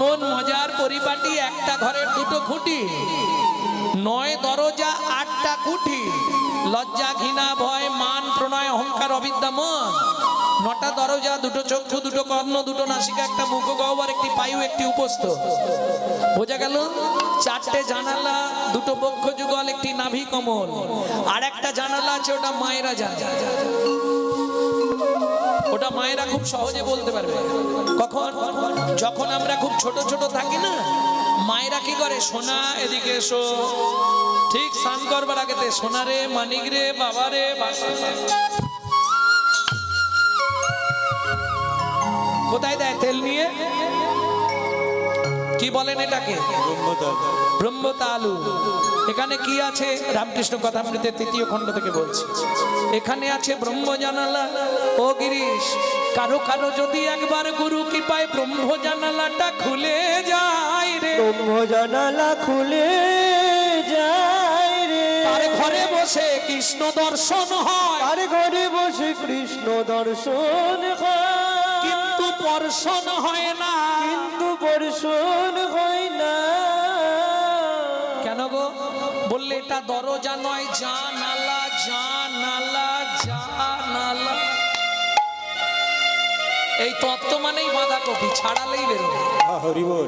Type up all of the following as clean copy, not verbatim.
এমন মজার পরিপাটি, একটা ঘরের দুটো খুঁটি, 9 দরজা 8টা কুঠি, লজ্জা ঘৃণা ভয় মান প্রণয় অহংকার অবিদ্যা মন, 9টা দরজা, 2টো চক্ষু, 2টো কর্ণ, 2টো নাসিকা, একটা মুখ গহ্বর, একটি পায়ু, একটি উপস্থ। বোঝা গেল? 4টে জানালা, 2টো বক্ষ যুগল, একটি নাভি কমল, আর একটা জানালা আছে, ওটা মায়েরা জানে। ওটা মায়েরা খুব সহজে বলতে পারবে। কখন? যখন আমরা খুব ছোট ছোট থাকি না, মায়েরা কি করে, সোনা এদিকে এসো, ঠিক স্নান করবার আগেতে সোনা রে, মানিক রে, বাবা রে, কোথায় দেয়? তেল নিয়ে। কি বলেন এটাকে? ব্রহ্মতালু। এখানে কি আছে? রামকৃষ্ণ কথামৃতের 3য় খণ্ড থেকে বলছি। এখানে আছে ব্রহ্ম জানালা। ও গিরিশ, কারো কারো যদি একবার গুরু কৃপায় ব্রহ্ম জানালাটা খুলে যায় রে, ব্রহ্ম জানালা খুলে যায় রে, তার ঘরে বসে কৃষ্ণ দর্শন হয়, তার ঘরে বসে কৃষ্ণ দর্শন হয়, কিন্তু দর্শন হয় না, কিন্তু দর্শন হয় না। কেন গো? বললে এটা দরজা নয়, জানালা, জানালা, জানালা। এই তত্ত্ব মানেই বাঁধাকপি, ছাড়ালেই বেরোবে। হরি বল।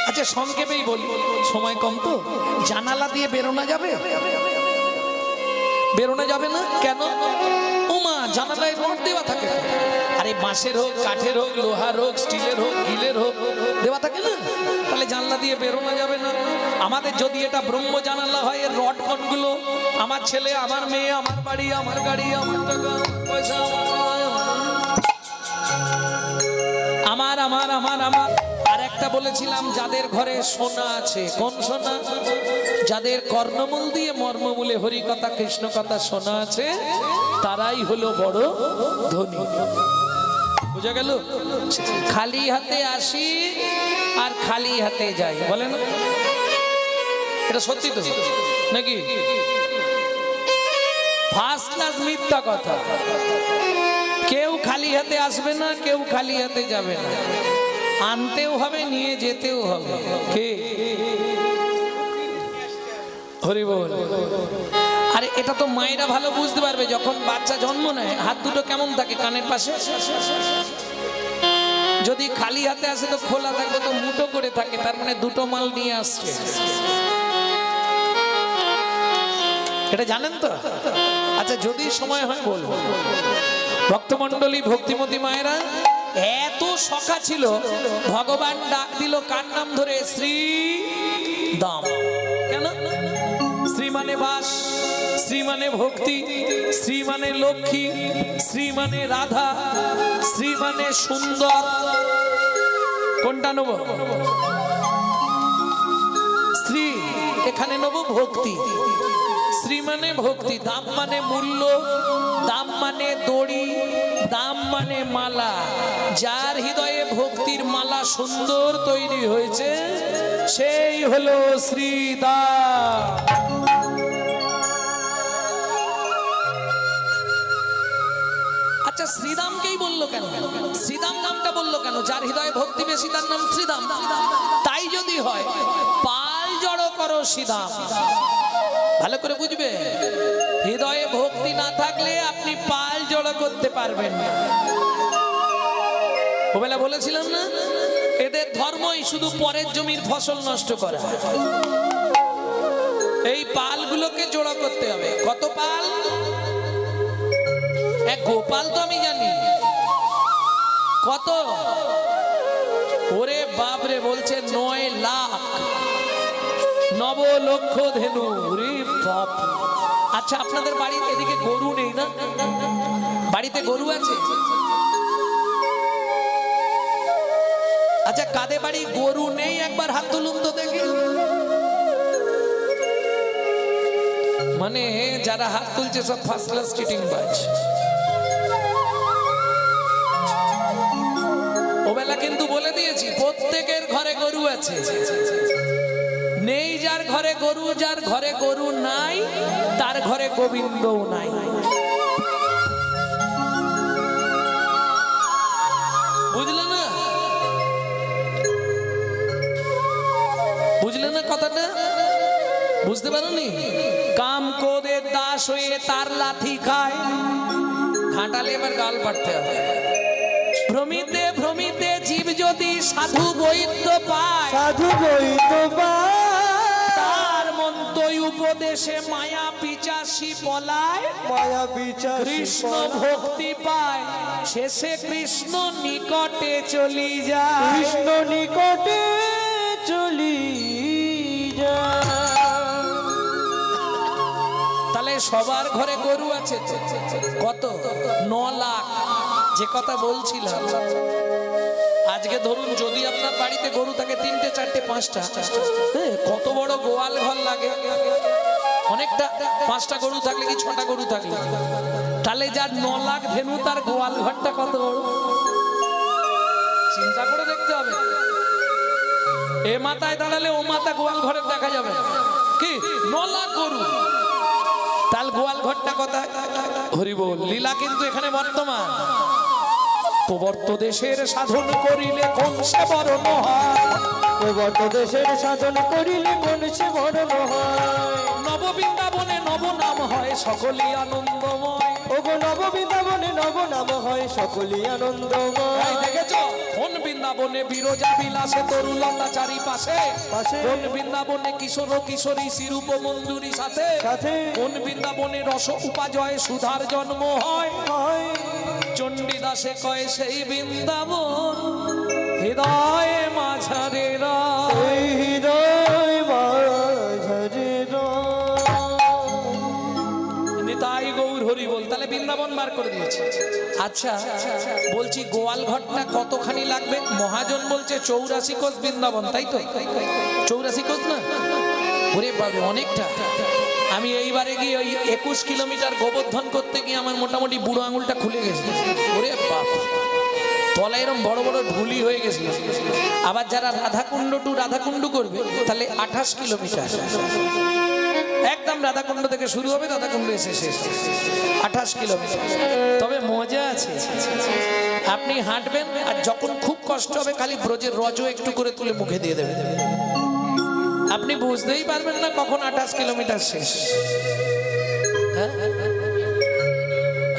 আচ্ছা সংক্ষেপেই বলি, সময় কম তো। জানালা দিয়ে বেরোনো যাবে? বেরোনো যাবে না। কেন? ওমা, জানালায় রড দেওয়া থাকে। আরে বাঁশের হোক, কাঠের হোক, লোহার হোক, স্টিলের হোক, গিলের হোক, দেওয়া থাকে না। তাহলে জানলা দিয়ে বেরোনো যাবে না। আমাদের যদি এটা ব্রহ্ম জানালা হয়, এর রড কোনগুলো? আমার ছেলে, আমার মেয়ে, আমার বাড়ি, আমার গাড়ি, আমার টাকা পয়সা, আমার আমার আমার আমার। আর একটা বলেছিলাম, যাদের ঘরে সোনা আছে। কোন সোনা? যাদের কর্ণমূল দিয়ে মর্মমূলে হরি কথা কৃষ্ণ কথা সোনা আছে, তারাই হলো বড় ধনী। বুঝা গেল? খালি হাতে আসি আর খালি হাতে যাই, বলেন এটা সত্যি তো নাকি? ফার্স্ট ক্লাস মিথ্যা কথা। কেউ খালি হাতে আসবে না, কেউ খালি হাতে যাবে না। আনতেও হবে, নিয়ে যেতেও হবে। কে? হরি বল। আরে এটা তো মায়েরা ভালো বুঝতে পারবে। যখন বাচ্চা জন্ম নেয়, হাত দুটো কেমন থাকে? কানের পাশে। যদি খালি হাতে আসে তো খোলা থাকবে, তো মুঠো করে থাকে, তার মানে দুটো মাল নিয়ে আসছে। এটা জানেন তো? আচ্ছা যদি সময় হয় বলবো। ভক্তমণ্ডলী, ভক্তিমতী মায়েরা, এত সখা ছিল, ভগবান ডাক দিল কার নাম ধরে? শ্রী দাম। কেন? শ্রী মানে বাস, শ্রী মানে ভক্তি, শ্রী মানে লক্ষ্মী, শ্রী মানে রাধা, শ্রী মানে সুন্দর। কোনটা নেব? শ্রী। এখানে নেব ভক্তি। শ্রী মানে ভক্তি, দাম মানে মূল্য, দাম মানে দড়ি, দাম মানে মালা। যার হৃদয়ে ভক্তির মালা সুন্দর তৈরি হয়েছে, সেই হলো শ্রীদাম। আচ্ছা শ্রীদামকেই বললো কেন? শ্রীদাম নামটা বললো কেন? যার হৃদয়ে ভক্তি বেশি তার নাম শ্রীদাম। তাই যদি হয়, পাল জড়ো করো শ্রীদাম। ভালো করে বুঝবে, হৃদয়ে ভক্তি না থাকলে আপনি পাল জড়ো করতে পারবেন না। ওবেলা বলেছিলাম না, এদের ধর্মই শুধু পরের জমির ফসল নষ্ট করা। এই পালগুলোকে জোড়া করতে হবে। কত পাল? এক গোপাল তো আমি জানি। কত? ওরে বাপরে, বলছে 9 লাখ 9 লক্ষ ধেনু। রে বাপ। আচ্ছা আপনাদের বাড়িতে এদিকে গরু নেই না? বাড়িতে গরু আছে? আচ্ছা কাদের বাড়ি গরু নেই একবার হাত তুলুন তো দেখি। মানে যারা হাত তুলছে সব ফার্স্ট ক্লাস চিটিং বাজ। ওবেলা কিন্তু বলে দিয়েছি, প্রত্যেকের ঘরে গরু আছে। নেই যার ঘরে গরু, যার ঘরে গরু নাই তার ঘরে গোবিন্দও নাই। পারোনি? কাম কোদের দাস হয়ে তার লাথি খায়, ঘাটালে এবার গাল পাড়তে হবে। ভ্রমিতে ভ্রমিতে জীব যদি সাধু বৈদ্য পায়, সাধু বৈদ্য তার মন্তই উপদেশে মায়া পিচাসী পলায়, মায়া বিচার কৃষ্ণ ভক্তি পায়, শেষে কৃষ্ণ নিকটে চলি যায়। কৃষ্ণ নিকটে চলি যায়। তাহলে সবার ঘরে গরু আছে তো? কত? 9 লাখ। যে কথা বলছিলাম, আজকে ধরুন যদি আপনার বাড়িতে গরু থাকে 3টে 4টে 5টা, কত বড় গোয়াল ঘর লাগে। অনেকটা। 5টা গরু থাকলে কি 6টা গরু থাকলে, তাহলে যার 9 লাখ ধেনু তার গোয়াল ঘরটা কত বড় চিন্তা করে দেখতে হবে। এ মাথায় দাঁড়ালে ও মাথা গোয়াল ঘরে দেখা যাবে কি? 9 লাখ গরু, তাল গোয়াল ঘরটা কোথায়? হরি বল। লীলা কিন্তু এখানে বর্তমান। প্রবর্ত দেশের সাধন করিলে কোন সে বরণ হয়, প্রবর্ত দেশের সাধন করিলে কোন সে বরণ হয়। নব বৃন্দাবনে নব নাম হয় সকলই আনন্দময়। ওগো নব বৃন্দাবনে নব নাম হয় সকলই আনন্দময়। দেখেছো কোন বৃন্দাবনে বিরজা বিলাসে তরুলতা চারিপাশে, পাশে কোন বৃন্দাবনে কিশোর কিশোরী শিরূপ মঞ্জুরি সাথে, সাথে কোন বৃন্দাবনে রস উপাজয় সুধার জন্ম হয়। হয়। চণ্ডীদাসে কয় সেই বৃন্দাবন হৃদয়ে মাঝারে রয়। এই হৃদয় মাঝারে নিতাই গৌর হরি বল। তাহলে বৃন্দাবন বার করে দিয়েছে। আচ্ছা বলছি গোয়াল ঘরটা কতখানি লাগবে? মহাজন বলছে 84 কোষ বৃন্দাবন, তাই তো? 84 কোষ না? ওরে বাবা, অনেকটা। আমি এইবারে গিয়ে ওই 21 কিলোমিটার গোবর্ধন করতে গিয়ে আমার মোটামুটি বুড়ো আঙুলটা খুলে গেছে। ওরে বাপ, তলায় এরকম বড় বড় ঢুলি হয়ে গেছিল। আবার যারা রাধাকুণ্ড টু রাধাকুণ্ড করবে তাহলে 28 কিলোমিটার একদম রাধাকুণ্ড থেকে শুরু হবে, রাধাকুণ্ড এসে শেষ 28 কিলোমিটার। তবে মজা আছে, আপনি হাঁটবেন আর যখন খুব কষ্ট হবে খালি ব্রজের রজ একটু করে তুলে মুখে দিয়ে দেবেন, আপনি বুঝতেই পারবেন না কখন 28 কিলোমিটার শেষ।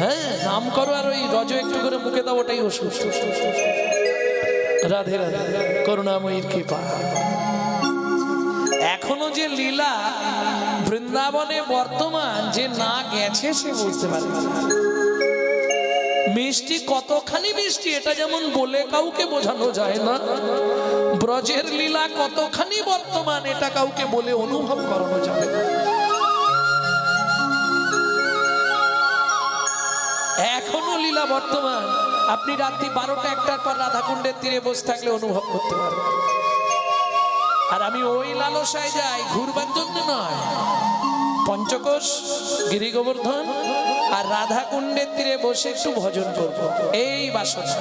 হ্যাঁ, নাম করো আর ওই রজ একটু করে মুখে দাও, ওটাই ওষুধ। রাধে রাধে, করুণাময়ীর কৃপা। এখনো যে লীলা বৃন্দাবনে বর্তমান, যে না গেছে সে বুঝতে পারবে না। মিষ্টি কতখানি মিষ্টি এটা যেমন বলে কাউকে বোঝানো যায় না, ব্রজের লীলা কতখানি বর্তমান এটা কাউকে বলে অনুভব করানো যাবে না। এখনো লীলা বর্তমান। আপনি রাত্রি 12টা 1টার পর রাধাকুণ্ডের তীরে বসে থাকলে অনুভব করতে পারবেন। আর আমি ওই লালসায় যাই ঘুরবার জন্য নয়, পঞ্চকোষ গিরি গোবর্ধন আর রাধাকুণ্ডের তীরে বসে একটু ভজন করব, এই বাসনা।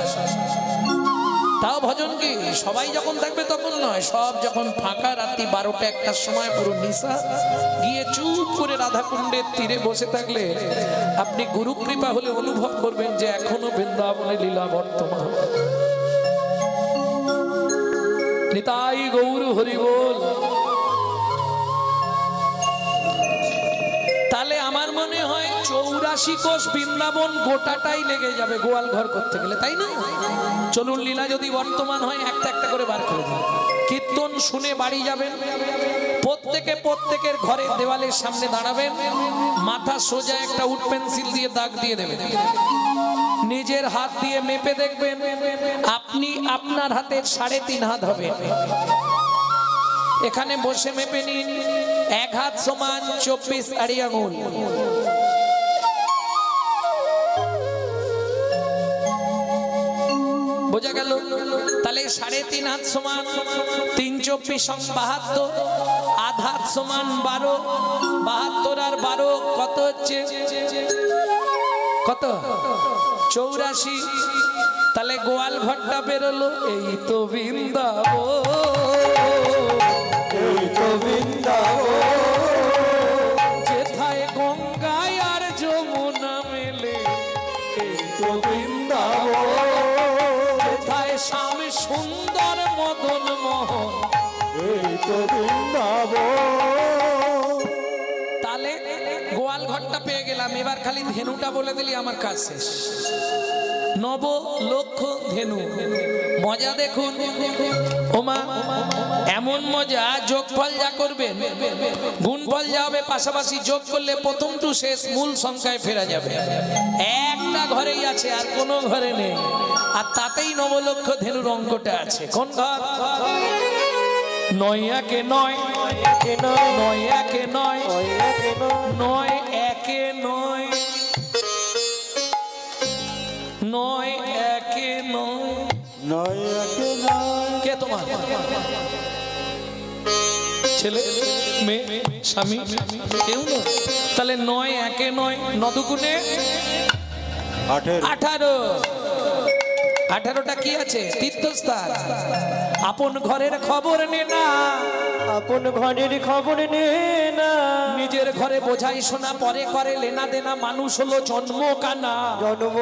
তাও ভজন কি সবাই যখন থাকবে তখন নয়, সব যখন ফাঁকা, রাত্রি 12টা 1টার সময় পুরো নিশা গিয়ে চুপ করে রাধাকুণ্ডের তীরে বসে থাকলে আপনি গুরু কৃপা হলে অনুভব করবেন যে এখনো বৃন্দাবনে লীলা বর্তমান। নিতাই গৌর হরি বল। তাহলে আমার মনে হয় 84 কোষ বৃন্দাবন গোটাটাই লেগে যাবে গোয়াল ঘর করতে গেলে, তাই না? চলুন লীলা যদি বর্তমান হয় একটা একটা করে বার করে দিন। কীর্তন শুনে বাড়ি যাবেন, প্রত্যেকের ঘরের দেওয়ালের সামনে দাঁড়াবেন, মাথা সোজা একটা উড পেন্সিল দিয়ে দাগ দিয়ে দেবেন, নিজের হাত দিয়ে মেপে দেখবেন আপনি আপনার হাতের 3.5 হাত হবে। এখানে বসে মেপে নিন, 1 হাত সমান 24 আড়ি আঙুল। বোঝা গেল? তাহলে 3.5 হাত সমান 3 24 72, আধ হাত সমান 12, 72 আর 12 কত হচ্ছে? কত? 84। তাহলে গোয়াল ঘরটা বেরোলো, এই তো বৃন্দাবন, এই তো বৃন্দাবন, যেথায় গঙ্গায় আর যমুনা মেলে, এই তো বৃন্দাবন, যেথায় শ্যাম সুন্দর মদন মোহন, এই তো বৃন্দাবন। ঘরটা পেয়ে গেলাম, এবার খালি ধেনুটা বলে দিলি আমার কাজ শেষ। নব লক্ষ ধেনু, মজা দেখুন ওমা, এমন মজা, যোগফল যা করবেন গুণফল যা হবে, পাশাপাশি যোগ করলে প্রথম টু শেষ মূল সংখ্যায় ফেরা যাবে। একটা ঘরেই আছে, আর কোনো ঘরে নেই, আর তাতেই নবলক্ষ ধেনুর অঙ্কটা আছে। কোন ঘর? নয় একে নয়, নয় একে নয়, নয় একে নয়, নয় একে নয়। কে তোমার ছেলে, মেয়ে, স্বামী? কেউ না। তাহলে নয় একে নয়, নদুগুণে 18। 18টা কি আছে? তীর্থস্থান। আপন ঘরের খবর নে না, আপন ঘরের খবর নে না, নিজের ঘরে বোঝাই শোনা, পরে করে লেনা দেনা, মানুষ হলো জন্ম কানা। জন্ম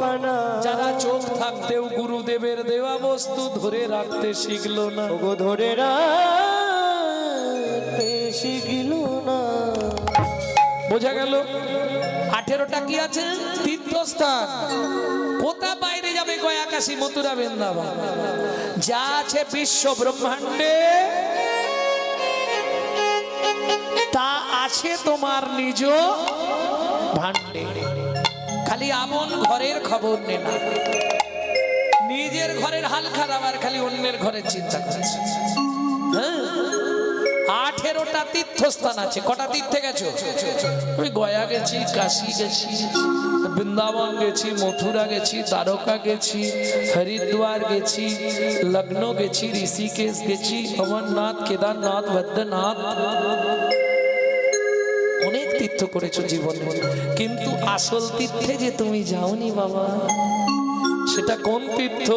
কানা, যারা চোখ থাকতেও গুরুদেবের দেওয়া বস্তু ধরে রাখতে শিখলো না, ওগো ধরে রাখতে শিখিল না। বোঝা গেল? 18টা কি আছে? তীর্থস্থান। কোথা বাইরে যাবে? গয়া, কাশী, মথুরা, বৃন্দাবন। যা আছে বিশ্ব ব্রহ্মাণ্ডে তা আছে তোমার নিজ ভাণ্ডে। খালি আপন ঘরের খবর নে না, নিজের ঘরের হাল খারাপ, আর খালি অন্যের ঘরের চিন্তা করছে। হ্যাঁ, 18টা তীর্থস্থান আছে। কটা তীর্থে গেছো? আমি গয়া গেছি, কাশী গেছি, বৃন্দাবন গেছি, মথুরা গেছি, দ্বারকা গেছি, হরিদ্বার গেছি, লখনৌ গেছি, ঋষিকেশ গেছি, অমরনাথ, কেদারনাথ, বদ্রনাথ, অনেক তীর্থ করেছো জীবনে। কিন্তু আসল তীর্থে যে তুমি যাওনি বাবা, সেটা কোন তীর্থ?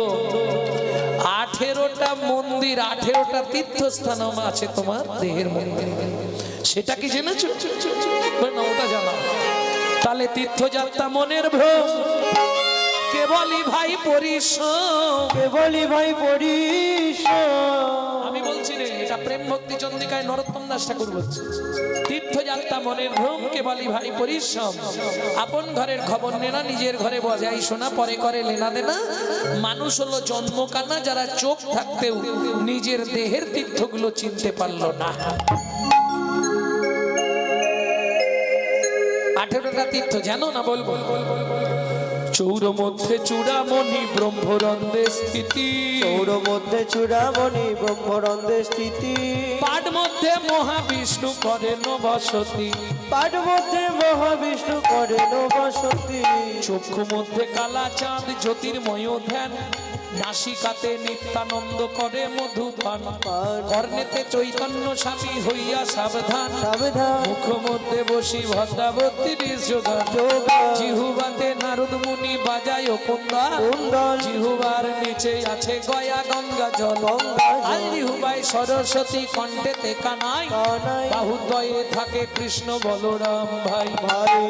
18টা মন্দির, 18টা তীর্থস্থান আছে তোমার দেহের মধ্যে। সেটা কি জেনেছো? না, ওটা জানা। তাহলে তীর্থযাত্রা মনের ভ্রম, কেবলই ভাই পরিশ্রম, কেবলই ভাই পরিশ্রম। আমি বলছি রে, এটা প্রেম ভক্তি চন্দিকায় নরোত্তম দাস ঠাকুর বলছে। তীর্থযাত্রা মনের ভ্রম, কেবলই ভাই পরিশ্রম। আপন ঘরের খবর নে না, নিজের ঘরে বজাই শোনা, পরে করে লেনা দেনা, মানুষ হলো জন্ম কানা। যারা চোখ থাকতেও নিজের দেহের তীর্থগুলো চিনতে পারলো না। 18টা তীর্থ জানো না? বলবো। চৌর মধ্যে চূড়ামণি ব্রহ্মরন্ধ্রে স্থিতি, চৌর মধ্যে চূড়ামণি ব্রহ্মরন্ধ্রে স্থিতি, পাঠ মধ্যে মহাবিষ্ণু করেন বসতি, পাঠ মধ্যে মহাবিষ্ণু করেন বসতি, চক্ষু মধ্যে কালা চাঁদ জ্যোতির্ময় ধ্যান, নাসিকাতে নিত্যানন্দ করে মধুপান, কর্ণেতে চৈতন্য স্বামী হইয়া সাবধান, সাবধান, মুখ মধ্যে বসি ভদ্রাবতী যোগা, জিহুবাতে নারদ মুনি বাজায় কুন্দা, জিহুবার নিচে আছে গয়া গঙ্গা জল, আর জিহুবাই সরস্বতী, কণ্ঠেতে কানাই, বাহুদ্বয়ে থাকে কৃষ্ণ বলরাম ভাই,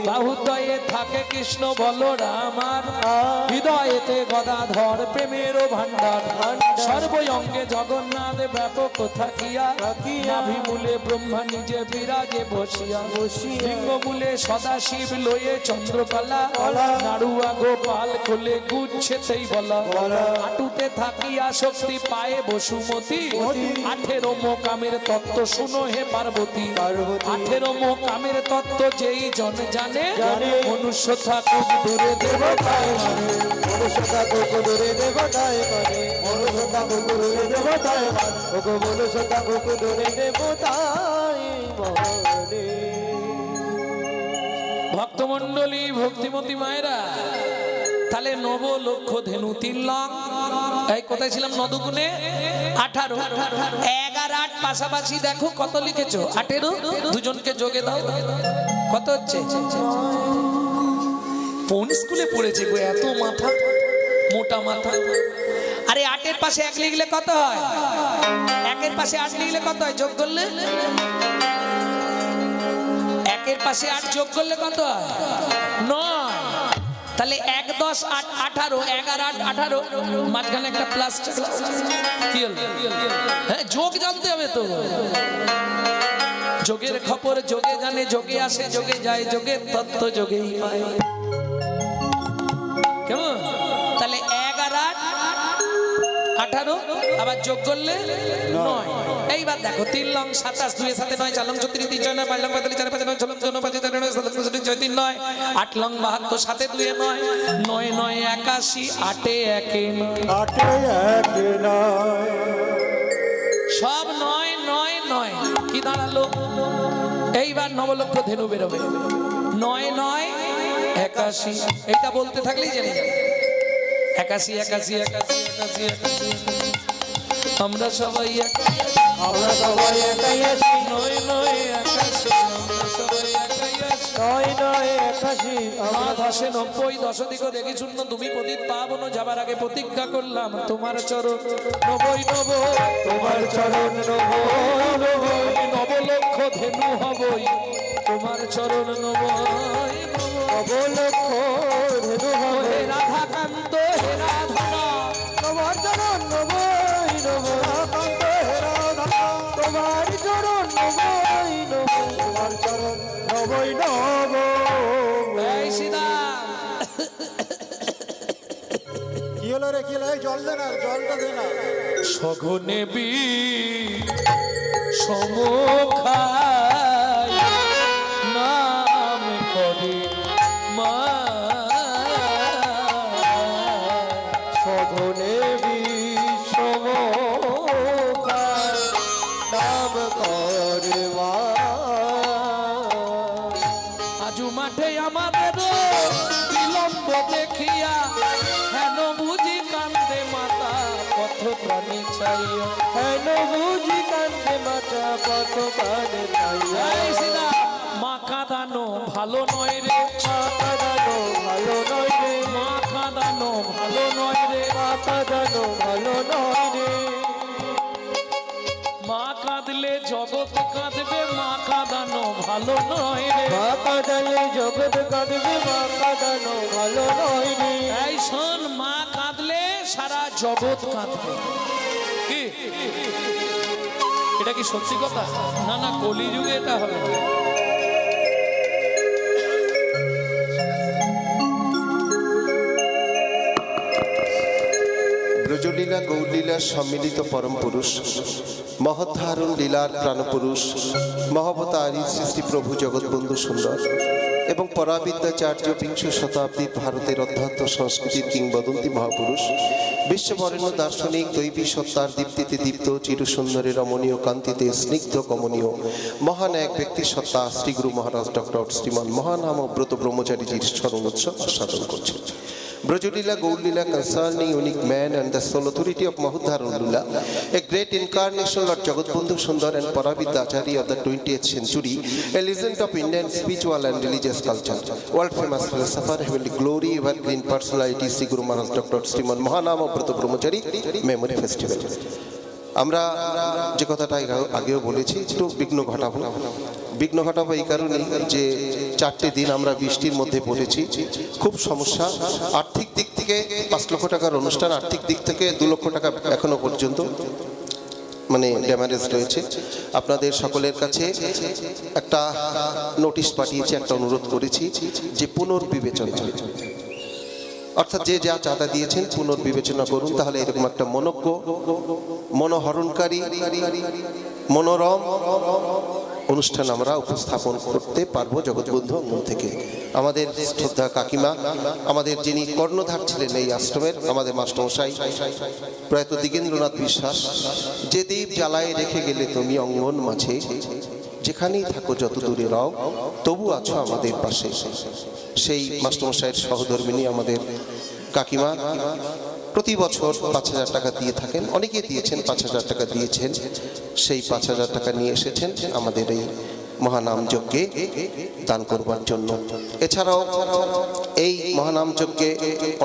বাহুদ্বয়ে থাকে কৃষ্ণ বলরাম, আর হৃদয়েতে গদাধর প্রেমের ভান্ডার, সর্বঙ্গে জগন্নাথ ব্যাপক থাকিয়া, নাভিমূলে ব্রহ্মা নিজে বিরাজে বসিয়া, লিঙ্গমূলে সদাশিব লয়ে চন্দ্রকলা, নাড়ুয়া গোপাল কোলে গুচ্ছেতেই বলা, হাঁটুতে থাকিয়া শক্তি পায়ে বসুমতী, 18 মোকামের তত্ত্ব শুনো হে পার্বতী, 18 মোকামের তত্ত্ব যেই জন জানে, মনুষ্য থাকুক দূরে দেবতায় মানে, মনুষ্য থাকুক দূরে দেবতায় মানে, মনুষ্য থাকুক দূরে দেবতায় মানে, ওগো মনুষ্য থাকুক দূরে দেবতায় মানে। ভক্তমন্ডলী, ভক্তিমতী মায়েরা, তাহলে নব লক্ষ ধেনু 3 লাখ। এই কোথায় ছিলাম? নদুগুণে 18, 11, 8 পাশাপাশি দেখো কত লিখেছো? 18। দুজনকে যোগে দাও, কত হচ্ছে? কোন স্কুলে পড়েছে গো এত মাথা, মোটা মাথা? আরে 8-এর পাশে 1 লিখলে কত হয়? 1-এর পাশে 8 লিখলে কত হয়? যোগ করলে 1-এর পাশে 8 যোগ করলে কত হয়? 9। তাহলে 1, 10, 8, 18, 11, 8, 18, মাঝখানে একটা প্লাস কি হলো? হ্যাঁ, যোগ জানতে হবে তো। যোগের খবর যোগে জানে, যোগে আসে যোগে যায়, যোগের তত্ত্ব যোগেই পায়। কেমন? তাহলে 1 আর 8 18, আবার যোগ করলে 9। এইবার দেখো 3 লং 27, 2 এর সাথে 9, 4 লং 36, 3 6 9, 5 লং 45, 4 5 9, 6 লং 54, 5 4 9, 7 6 3 9, 8 লং 72, 7 2 9, 9 9 81, 8 1 9। আটে একে নয়, সব 9 9 9 কি দাঁড়ালো? এইবার নবলক্ষ ধেনু বেরোবে। 9 9 81, এইটা বলতে থাকলেই জেনে যাবে। 81 81 81 81 81, আমরা সবাই একাই আছি, আমরা সবাই একাই আছি। 9 9 81, আমরা সবাই একাই আছি। 9 9 81, আমরা 10 90, 10 দিকে দেখি শূন্য, তুমি প্রদীপ পাবন যাবার আগে প্রতিজ্ঞা করলাম তোমার চরণ নবই নব, তোমার চরণ নবই নবই, নবলক্ষ ধেনু হবই, তোমার চরণ নবই নব। অবলক্ষ ধেনু হবে। হে রাধাকান্ত হে রাধনা, তোমার চরণ নবই নবই, কান্ত হে রাধা। তোমার চরণ নবই নবই, তোমার চরণ নবই নবই। এই সীতা কি হলো রে, কি হলো? এই জল দে না, জলটা দে না। সঘনে বি সমখায় নাম করে মা, সঘনে বিষমকার নাম করবা। আজু মাঠে আমাদের বিলম্ব দেখিয়া হেন বুঝি কান্দে মাতা পথ প্রাণী চাইয়া। হেন বুঝি কান্দে মাতা পথ প্রাণে চাইয়া। এই সীতা মা কাঁদানো ভালো নয় রে, মা কাঁদানো ভালো নয় রে, মা কাঁদানো ভালো নয় রে, মা কাঁদানো ভালো নয় রে। মা কাঁদলে জগৎ কাঁদবে, মা কাঁদানো ভালো নয় রে। মা কাঁদালে জগৎ কাঁদবে, মা কাঁদানো ভালো নয় রে। এই শোন, মা কাঁদলে সারা জগৎ কাঁদবে। কি এটা কি সত্যি কথা? না না, কলিযুগে এটা হবে না। ব্রজলীলা গৌরলীলা সম্মিলিত পরম পুরুষ, মহদ্ধারণ লীলার প্রাণপুরুষ, মহাবতারী সৃষ্টি প্রভু জগৎবন্ধু সুন্দর এবং পরাবিদ্যাচার্য বিংশ শতাব্দীর ভারতের অধ্যাত্ম সংস্কৃতির কিংবদন্তি মহাপুরুষ, বিশ্ববরেণ্য দার্শনিক দৈবী সত্তার দীপ্তিতে দীপ্ত চিরসুন্দরী রমণীয় কান্তিতে স্নিগ্ধ কমনীয় মহান এক ব্যক্তি সত্তা শ্রী গুরু মহারাজ ডক্টর শ্রীমান মহানাম ব্রত ব্রহ্মচারীজির স্মরণ উৎসব আস্বাদন করছেন। Brajulila Gaulila concerning unique man and the sole authority of Mahudharan Lila, a great incarnation Lord Jagatbandhu Sundar and Paravidya Acharya of the 20th century, a legend of Indian spiritual and religious culture, world famous philosopher, heavenly glory, evergreen personality, Sri Guru Maharaj Dr. Sriman Mahanama Brata Brahmachari Memory Festival. আমরা যে কথাটা আগেও বলেছি, একটু বিঘ্ন ঘটাবো এই কারণে যে 4টে দিন আমরা বৃষ্টির মধ্যে পড়েছি, খুব সমস্যা। আর্থিক দিক থেকে 5 লক্ষ টাকার অনুষ্ঠান, আর্থিক দিক থেকে 2 লক্ষ টাকা এখনো পর্যন্ত মানে ড্যামেজ রয়েছে। আপনাদের সকলের কাছে একটা নোটিশ পাঠিয়েছি, একটা অনুরোধ করেছি যে পুনর্বিবেচনা, অর্থাৎ যে যা চাঁদা দিয়েছেন পুনর্বিবেচনা করুন, তাহলে এরকম একটা মনোজ্ঞ, মনোহরণকারী, মনোরম অনুষ্ঠান আমরা উপস্থাপন করতে পারবো জগৎবন্ধু অঙ্গন থেকে। আমাদের শ্রদ্ধা কাকিমা, আমাদের যিনি কর্ণধার ছিলেন এই আশ্রমের, আমাদের মাস্টারমশাই প্রয়াত দিগেন্দ্রনাথ বিশ্বাস, যে দীপ জ্বালায় রেখে গেলে তুমি অঙ্গন মাঝে, যেখানেই থাকো যত দূরে রও তবু আছো আমাদের পাশে, সেই মাস্টারমশাইয়ের সহধর্মিনী আমাদের কাকিমা প্রতি বছর 5,000 টাকা দিয়ে থাকেন, অনেকে দিয়েছেন, 5,000 টাকা দিয়েছেন। সেই 5,000 টাকা নিয়ে এসেছেন আমাদের এই মহানাম যজ্ঞে দান করবার জন্য। এছাড়াও এই মহানাম যজ্ঞে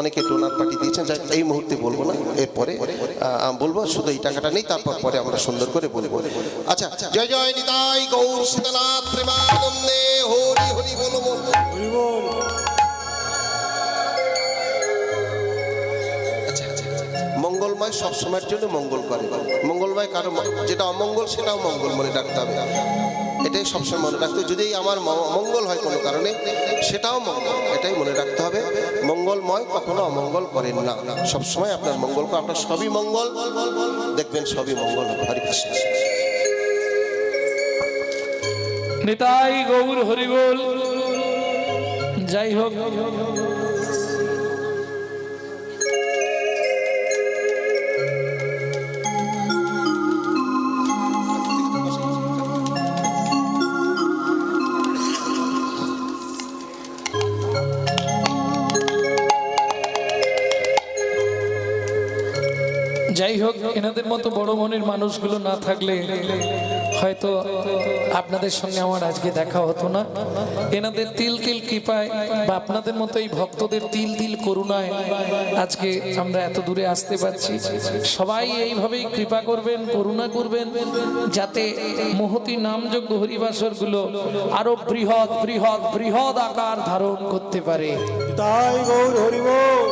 অনেকে ডোনার পার্টি দিয়েছেন, যা এই মুহূর্তে বলবো না, এরপরে বলবো। শুধু এই টাকাটা নেই, তারপর পরে আমরা সুন্দর করে বলবো। আচ্ছা, জয় জয় নিতাই গৌর সীতানাথ প্রেমানন্দে হরি হরি বল হরি বল। মঙ্গলময় সবসময়ের জন্য মঙ্গল করে, মঙ্গলময় কারো যেটা অমঙ্গল সেটাও মঙ্গল মনে রাখতে হবে। এটাই সবসময় মনে রাখতে হবে। যদি আমার অমঙ্গল হয় কোনো কারণে, সেটাও মঙ্গল, এটাই মনে রাখতে হবে। মঙ্গলময় কখনো অমঙ্গল করেন না, সবসময় আপনার মঙ্গল করে, আপনার সবই মঙ্গল, দেখবেন সবই মঙ্গল হবে। হরে কৃষ্ণ। নিতাই গৌর হরিবোল। যাই হোক, যাই হোক, এনাদের মতো বড় মনের মানুষগুলো না থাকলে হয়তো আপনাদের সঙ্গে আমার আজকে দেখা হতো না। এনাদের তিল তিল কৃপায় বা আপনাদের মতো এই ভক্তদের তিল তিল করুণায় আজকে আমরা এত দূরে আসতে পারছি। সবাই এইভাবেই কৃপা করবেন, করুণা করবেন, যাতে মহতী নামযজ্ঞ হরিবাসর গুলো আরো বৃহৎ বৃহৎ বৃহৎ আকার ধারণ করতে পারে। তাই গৌর হরিবোল।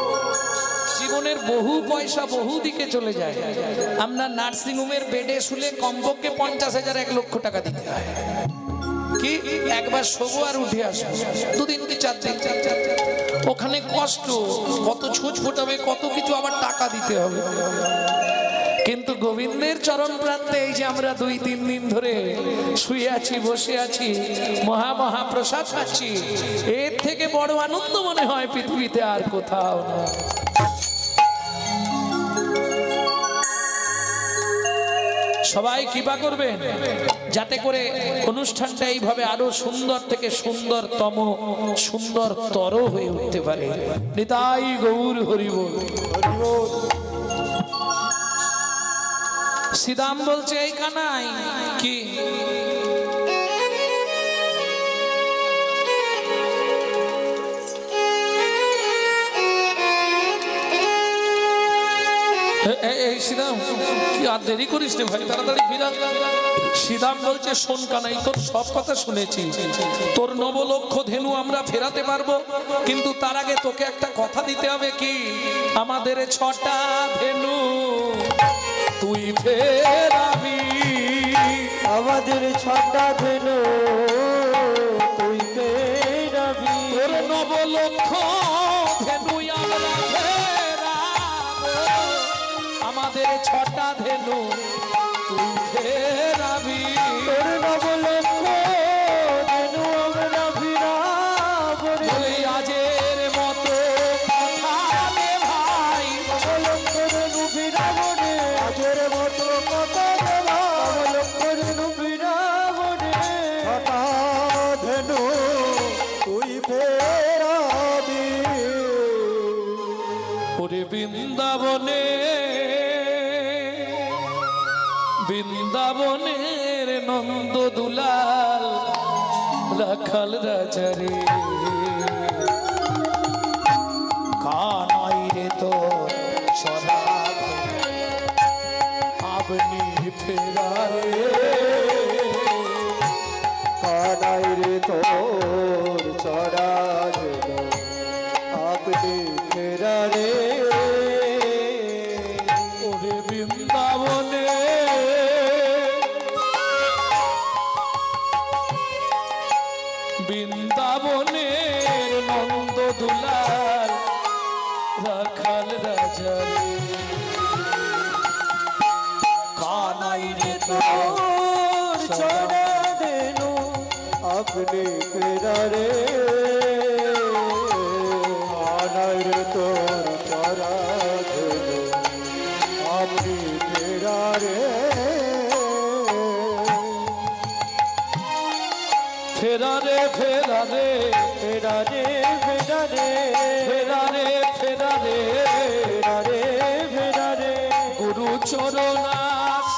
জীবনের বহু পয়সা বহু দিকে চলে যায়। আমরা নার্সিং হোমের বেডে শুলে কমপক্ষে 50,000 1 লক্ষ টাকা দিতে হয়। কি একবার শোবো আর উঠে আসবো, 2 দিন কি 4 দিন, ওখানে কষ্ট, কত ছুঁচ ফোটাবে, কত কিছু আবার টাকা দিতে হবে। কিন্তু গোবিন্দের চরণ প্রান্তে এই যে আমরা 2-3 দিন ধরে শুয়ে আছি, বসে আছি, মহা মহা প্রসাদ পাচ্ছি, এর থেকে বড় আনন্দ মনে হয় পৃথিবীতে আর কোথাও না। সবাই কৃপা করবেন যাতে করে অনুষ্ঠানটা এইভাবে আরো সুন্দর থেকে সুন্দরতম সুন্দরতর হয়ে উঠতে পারে। নিতাই গৌর হরিবোল। শ্রীদাম বলছে এই কানাই কি এই শ্রীদাম কি আর দেরি করিস রে ভাই, তাড়াতাড়ি ফিরা। শ্রীদাম বলছে শোন কানাই, তোর সব কথা শুনেছি, তোর 9 লক্ষ ধেনু আমরা ফেরাতে পারবো, কিন্তু তার আগে তোকে একটা কথা দিতে হবে। কি? আমাদের 6টা ধেনু তুই ফেরাবি, আমাদের 6টা ধেনু তুই ফেরাবি, তোর 9 লক্ষ ধেনু আমরা ফেরাবো, আমাদের 6টা ধেনু তুই ফেরাবি, তোর 9 লক্ষ ধেনু আমরা ফিরাবো রে। বলে আজের মতো কথা দে ভাই, 9 লক্ষ ধেনু ফিরাবো রে, আজের মতো কথা দে ভাই, 9 লক্ষ ধেনু ফিরাবো রে। 6টা ধেনু তুই ফেরাবি, ওরে বৃন্দাবনে বৃন্দাবনের নন্দ দুলাল রাখাল রাজারে, কানাই রে তো সরাব আপনি ফেরারে, কানাই রে তোর চড়া ধেনু আপনি ফেরারে। ওরে বৃন্দাবনে বৃন্দাবনের নন্দ দুলাল রাখাল রাজারে, কানাই রে তোর চড়া ধেনু আপনি ফেরারে, কানাই রে তোর চড়া ধেনু আপনি ফেরারে। ফেরারে ফেরারে ফেরারে ফেরারে ফেরারে ফেরারে ফেরারে ফেরারে গুরু চরণাস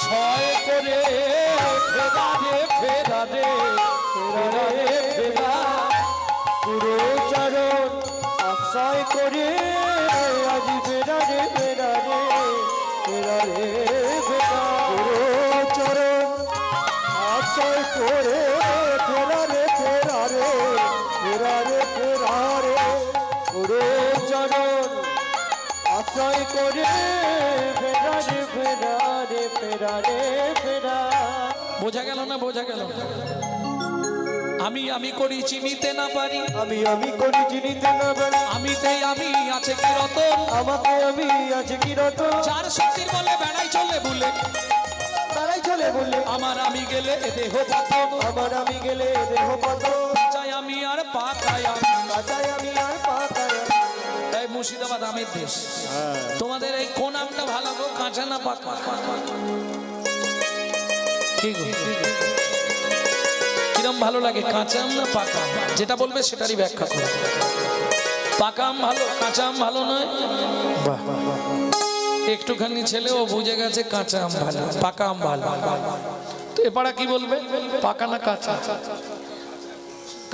ছয় করে ফেরারে ফেরারে ফেরারে ফেরা, গুরু চরণ আশ্রয় করে আজ ফেরারে ফেরারে ফেরারে ফেরা, গুরু চরণ আশ্রয় করে ফেরারে ফেরারে ফেরারে ফেরারে, গুরু চরণ আশ্রয় করে ফেরারে ফেরারে ফেরারে ফেরা। বোঝা গেল না? বোঝা গেল না? আমি আমি করি চিনিতে না পারি, আমি করি চিনিতে না পারি, আমিতেই আমি আছে কি রতন, আমাকে আমি আছে কি রত, চার শক্তির বলে বেড়াই চলে ভুলে, তারাই চলে বলে আমার আমি গেলে এ দেহ পাতন, আমার আমি গেলে দেহ পদ, চাই আমি আর পাকায় কাঁচাই আমি আর পাতায়। এই মুর্শিদাবাদ আমের দেশ। তোমাদের এই কোন আমটা ভালো গো, কাঁচা না পাকা? কি গো? কিরম ভালো লাগে, কাঁচা আম না পাকা আম? যেটা বলবে সেটারই ব্যাখ্যা করো। পাকা আম ভালো, কাঁচা আম ভালো নয়? একটুখানি ছেলেও বুঝে গেছে কাঁচা আম ভালো, পাকা আম ভালো। তো এপাড়া কি বলবে, পাকা না কাঁচা?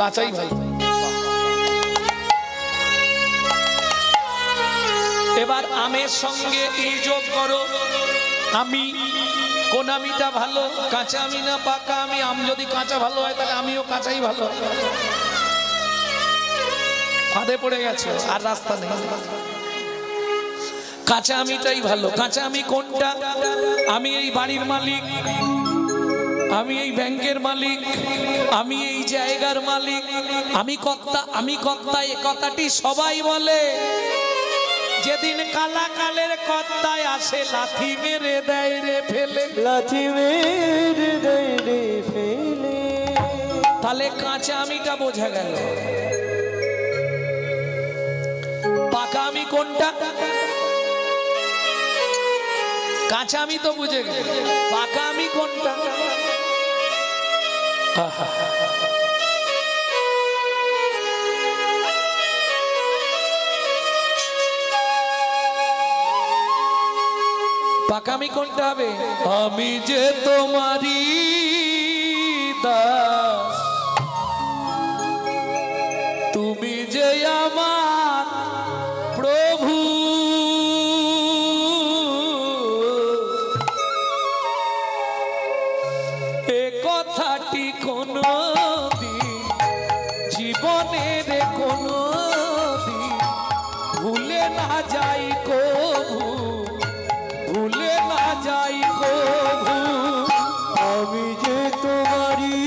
কাঁচাই ভালো। এবার আমের সঙ্গে এই যোগ করো, আমি কোন আমিটা ভালো, কাঁচা আমি না পাকা আমি? আম যদি কাঁচা ভালো হয় তাহলে আমিও কাঁচাই ভালো। ফাঁদে পড়ে গেছে, আর রাস্তা নেই। কাঁচা আমিটাই ভালো। কাঁচা আমি কোনটা? আমি এই বাড়ির মালিক, আমি এই ব্যাংকের মালিক, আমি এই জায়গার মালিক, আমি কর্তা, আমি কর্তা, এ কথাটি সবাই বলে। যেদিন কালাকালের কর্তায় আসে লাথি মেরে দেয় রে ফেলে, লাথি মেরে দেয় রে ফেলে। তাহলে কাঁচা আমিটা বোঝা গেল। পাকা আমি কোনটা? কাঁচা আমি তো বুঝে গেল, পাকা আমি কোনটা? আহা, পাকামি কোনটা হবে? আমি যে তোমারই দাস, তুমি যে আমার প্রভু, এ কথাটি কোনো দিন জীবনের কোনো দিন ভুলে না যাই কভু, ভুলে না যাই কভু। আমি যে তোমারই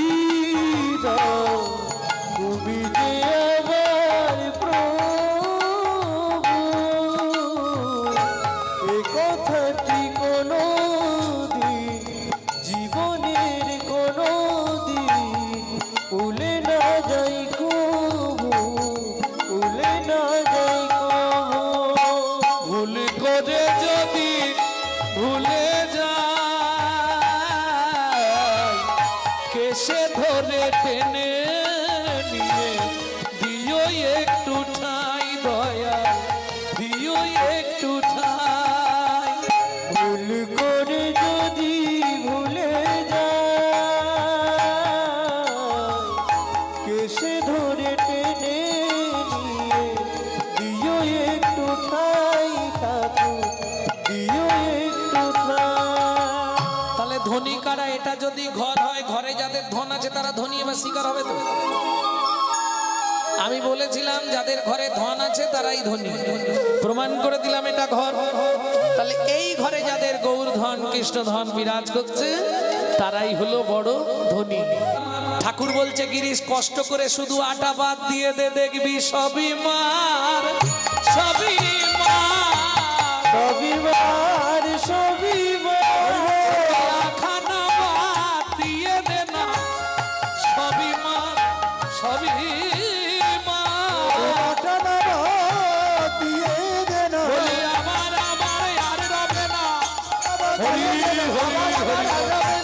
দাস, তুমি যে আমার প্রভু, এ কথাটি কোনো দিন জীবনের কোনো দিন ভুলে না যাই কভু, ভুলে না যাই কভু। ভুল করে যদি ভুলে যায়, কেসে ধরে টেনে নিয়ে দিও একটু ঠাই দয়া, দিও একটু ঠাই। ভুল করে যদি ভুলে যায়, কেসে ধরে টেনে নিয়ে দিও একটু ঠাই ঠাকুর, দিও একটু ঠাই। তাহলে ধনী কারা? এটা যদি ঘর হয়, ঘরে যাদের ধন আছে তারা ধনী এবার শিকার হবে তো। আমি বলেছিলাম যাদের ঘরে ধন আছে তারাই ধনী, প্রমাণ করে দিলাম এটা ঘর। তাহলে এই ঘরে যাদের গৌর ধন, কৃষ্ণ ধন বিরাজ করছে তারাই হলো বড় ধনী। ঠাকুর বলছে গিরিশ, কষ্ট করে শুধু আটা বাদ দিয়ে দে, দেখবি সবই মার, সবই মার, সবিবার সবিবার খানা বাদ দিয়ে দে না, সবই মার, সবই মার। ঘটনা দিয়ে দে না, বলি আমার আমার আর রবে না, হরি হরি হরি।